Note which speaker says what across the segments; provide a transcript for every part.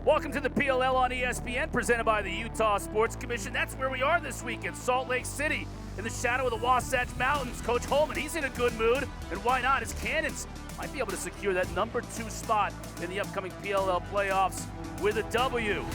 Speaker 1: Welcome to the PLL on ESPN, presented by the Utah Sports Commission. That's where we are this week in Salt Lake City, in the shadow of the Wasatch Mountains. Coach Holman, he's in a good mood, and why not? His Cannons might be able to secure that number 2 spot in the upcoming PLL playoffs with a W.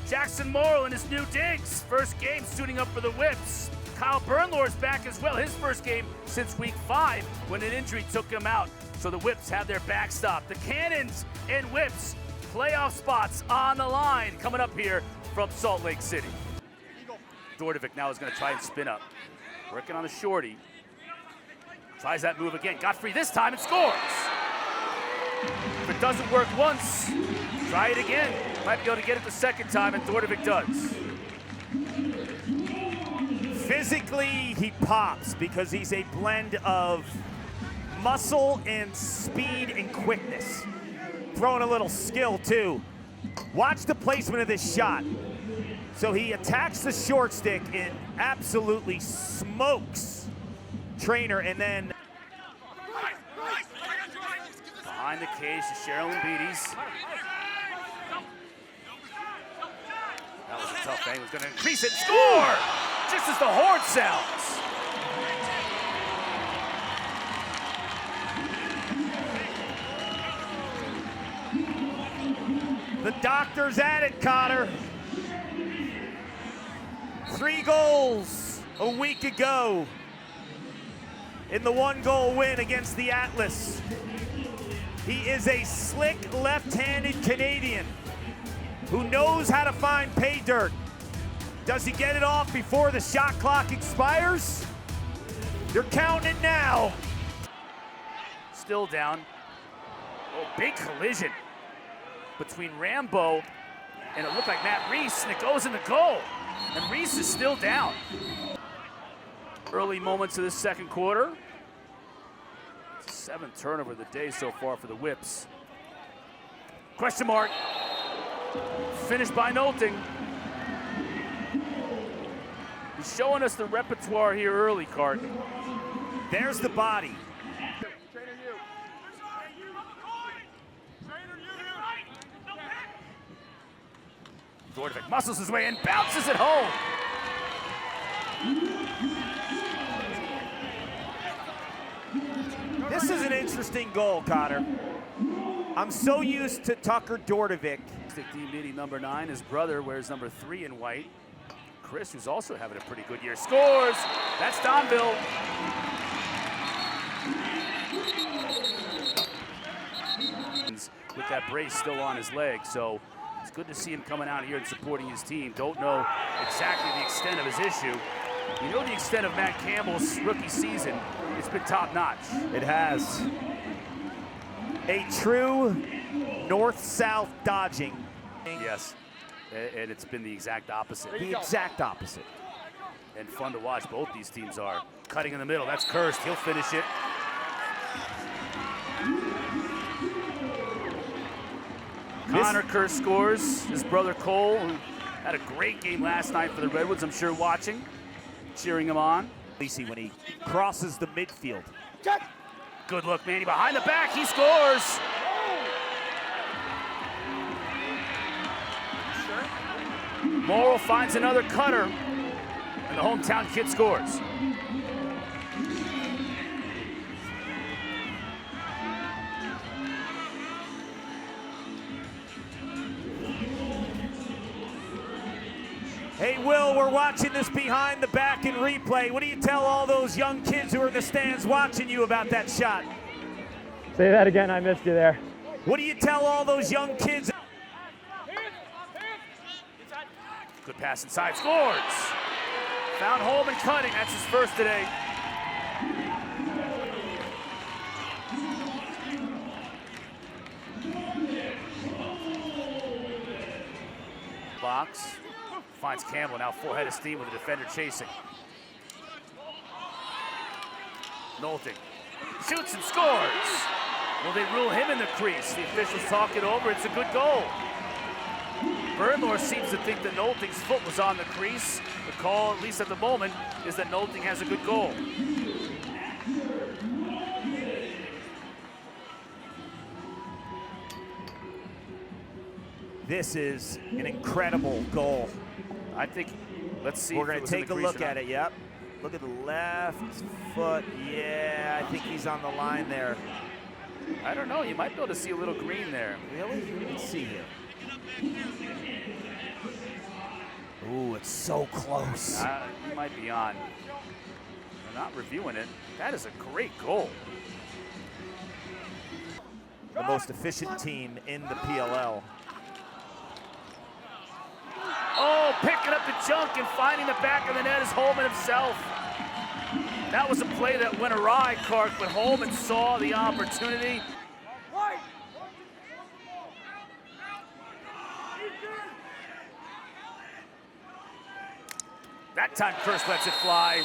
Speaker 1: Jackson Morrill in his new digs. First game suiting up for the Whips. Kyle Bernlohr's back as well. His first game since week 5 when an injury took him out. So the Whips have their backstop. The Cannons and Whips, playoff spots on the line coming up here from Salt Lake City. Dordovic now is going to try and spin up. Working on the shorty. Tries that move again. Got free this time and scores. If it doesn't work once, try it again. Might be able to get it the second time, and Dordovic does.
Speaker 2: Physically, he pops because he's a blend of muscle and speed and quickness. Throwing a little skill, too. Watch the placement of this shot. So he attacks the short stick and absolutely smokes Trainer, and then
Speaker 1: behind the cage to Sherilyn Beatties. That was a tough thing. He was going to increase it and score! Just as the horn sounds.
Speaker 2: The doctor's at it, Connor. 3 goals a week ago in the 1-goal win against the Atlas. He is a slick left-handed Canadian who knows how to find pay dirt. Does he get it off before the shot clock expires? You're counting it now.
Speaker 1: Still down. Oh, big collision between Rambo and it looked like Matt Reese, and it goes in the goal. And Reese is still down. Early moments of this second quarter. 7th turnover of the day so far for the Whips. Question mark. Finished by Nolting. He's showing us the repertoire here early, Carton.
Speaker 2: There's the body.
Speaker 1: Dordovic muscles his way in, bounces it home.
Speaker 2: This is an interesting goal, Connor. I'm so used to Tucker Dordovic.
Speaker 1: Team meeting number 9, his brother wears number 3 in white. Chris, who's also having a pretty good year, scores. That's Donville. With that brace still on his leg, so it's good to see him coming out here and supporting his team. Don't know exactly the extent of his issue. You know the extent of Matt Campbell's rookie season. It's been top-notch.
Speaker 2: It has. A true north-south dodging.
Speaker 1: Yes, and it's been the exact opposite.
Speaker 2: The exact opposite.
Speaker 1: And fun to watch, both these teams are. Cutting in the middle, that's Kirst, he'll finish it. Connor Kirst scores. His brother Cole, who had a great game last night for the Redwoods, I'm sure watching, cheering him on.
Speaker 2: Lacey when he crosses the midfield.
Speaker 1: Good look, Manny, behind the back, he scores. Morrill finds another cutter, and the hometown kid scores.
Speaker 2: Hey, Will, we're watching this behind the back in replay. What do you tell all those young kids who are in the stands watching you about that shot?
Speaker 3: Say that again, I missed you there.
Speaker 2: What do you tell all those young kids?
Speaker 1: Good pass inside, scores! Found Holman cutting, that's his first today. Box. Finds Campbell, now full head of steam with the defender chasing. Nolting shoots and scores. Will they rule him in the crease? The officials talk it over, it's a good goal. Bernlohr seems to think that Nolting's foot was on the crease. The call, at least at the moment, is that Nolting has a good goal.
Speaker 2: This is an incredible goal.
Speaker 1: I think, let's see.
Speaker 2: We're going to take a look at it, yep. Look at the left foot. Yeah, I think he's on the line there.
Speaker 1: I don't know, you might be able to see a little green there.
Speaker 2: Really? Let's see here. Ooh, it's so close.
Speaker 1: He might be on. They're not reviewing it. That is a great goal.
Speaker 2: The most efficient team in the PLL.
Speaker 1: Oh, picking up the junk and finding the back of the net is Holman himself. That was a play that went awry, Clark, but Holman saw the opportunity. That time Kirst lets it fly.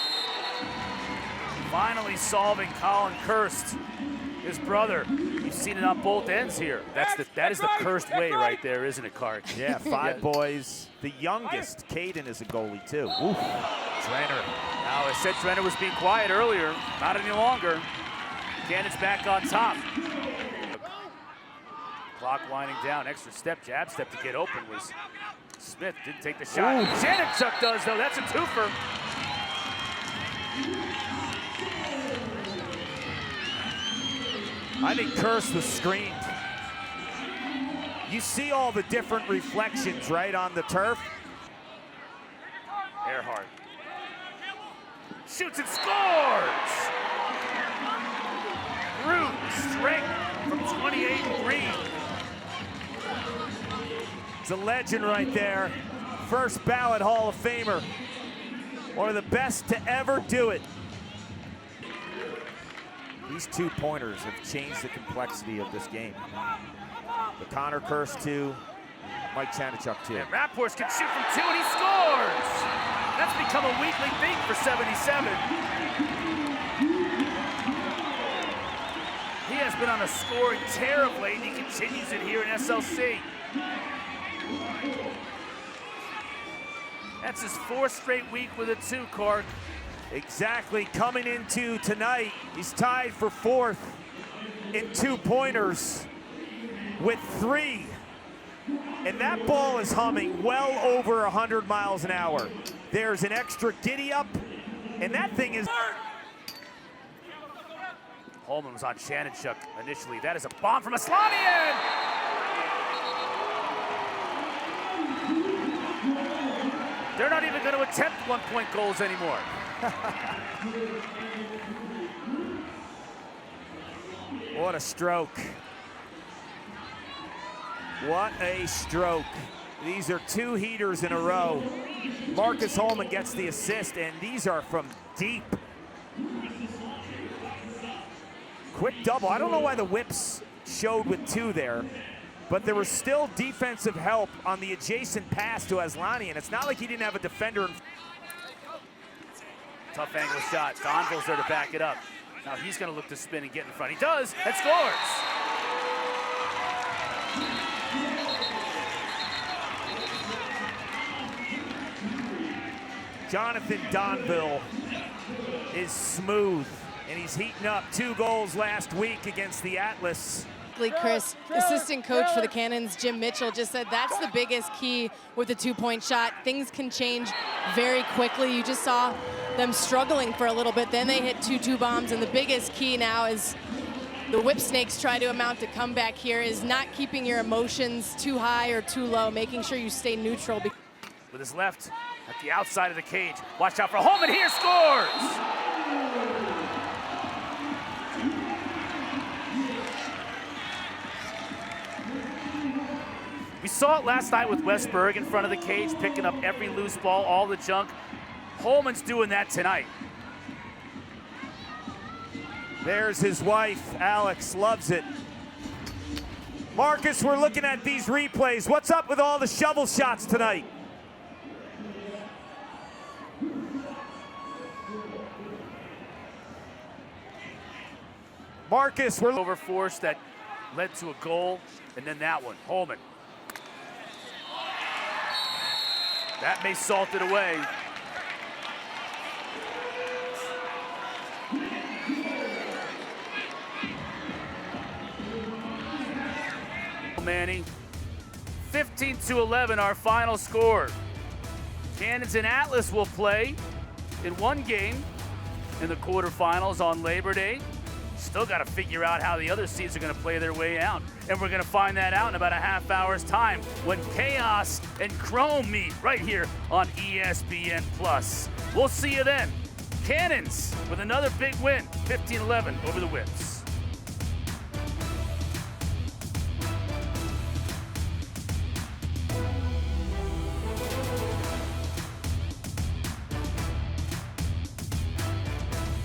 Speaker 1: Finally solving Colin Kirst, his brother. You've seen it on both ends here. That is the Kirst way right there, isn't it, Clark?
Speaker 2: Yeah, five boys. The youngest, Caden, is a goalie too. Oof.
Speaker 1: Drenner. Now, I said Drenner was being quiet earlier. Not any longer. Cannon's back on top. Clock winding down. Extra step, jab step to get open was Smith. Didn't take the shot. Janachuk does, though. That's a twofer.
Speaker 2: I think Kirst was screened. You see all the different reflections, right, on the turf?
Speaker 1: Earhart shoots and scores! Brute strength from 28 and green.
Speaker 2: It's a legend right there. First ballot Hall of Famer. One of the best to ever do it. These 2-pointers have changed the complexity of this game. The Connor Kirst 2, Mike Janachuk 2.
Speaker 1: And Rapports can shoot from 2 and he scores! That's become a weekly thing for 77. He has been on a scoring tear of late and he continues it here in SLC. That's his 4th straight week with a 2, Clark.
Speaker 2: Exactly, coming into tonight, he's tied for 4th in 2-pointers with 3. And that ball is humming well over 100 miles an hour. There's an extra giddy up, and that thing is...
Speaker 1: Holman was on Janachuk initially. That is a bomb from Aslanian! They're not even going to attempt 1-point goals anymore.
Speaker 2: What a stroke. What a stroke. These are 2 heaters in a row. Marcus Holman gets the assist, and these are from deep. Quick double. I don't know why the Whips showed with 2 there, but there was still defensive help on the adjacent pass to Aslani, and it's not like he didn't have a defender.
Speaker 1: Tough angle shot. Donville's there to back it up. Now he's going to look to spin and get in front. He does, and scores!
Speaker 2: Jonathan Donville is smooth, and he's heating up. 2 goals last week against the Atlas.
Speaker 4: Chris, assistant coach for the Cannons, Jim Mitchell, just said that's the biggest key with the 2-point shot. Things can change very quickly. You just saw them struggling for a little bit. Then they hit 2 bombs, and the biggest key now is the Whipsnakes try to amount to comeback here is not keeping your emotions too high or too low, making sure you stay neutral.
Speaker 1: With his left at the outside of the cage. Watch out for Holman here, scores! We saw it last night with Westberg in front of the cage, picking up every loose ball, all the junk. Holman's doing that tonight.
Speaker 2: There's his wife, Alex, loves it. Marcus, we're looking at these replays. What's up with all the shovel shots tonight? Marcus, we're
Speaker 1: overforce that led to a goal, and then that one, Holman. That may salt it away. Manny 15-11 our final score. Cannons and Atlas will play in one game in the quarterfinals on Labor Day. Still got to figure out how the other seeds are going to play their way out. And we're going to find that out in about a half hour's time when Chaos and Chrome meet right here on ESPN+. We'll see you then. Cannons with another big win, 15-11 over the Whips.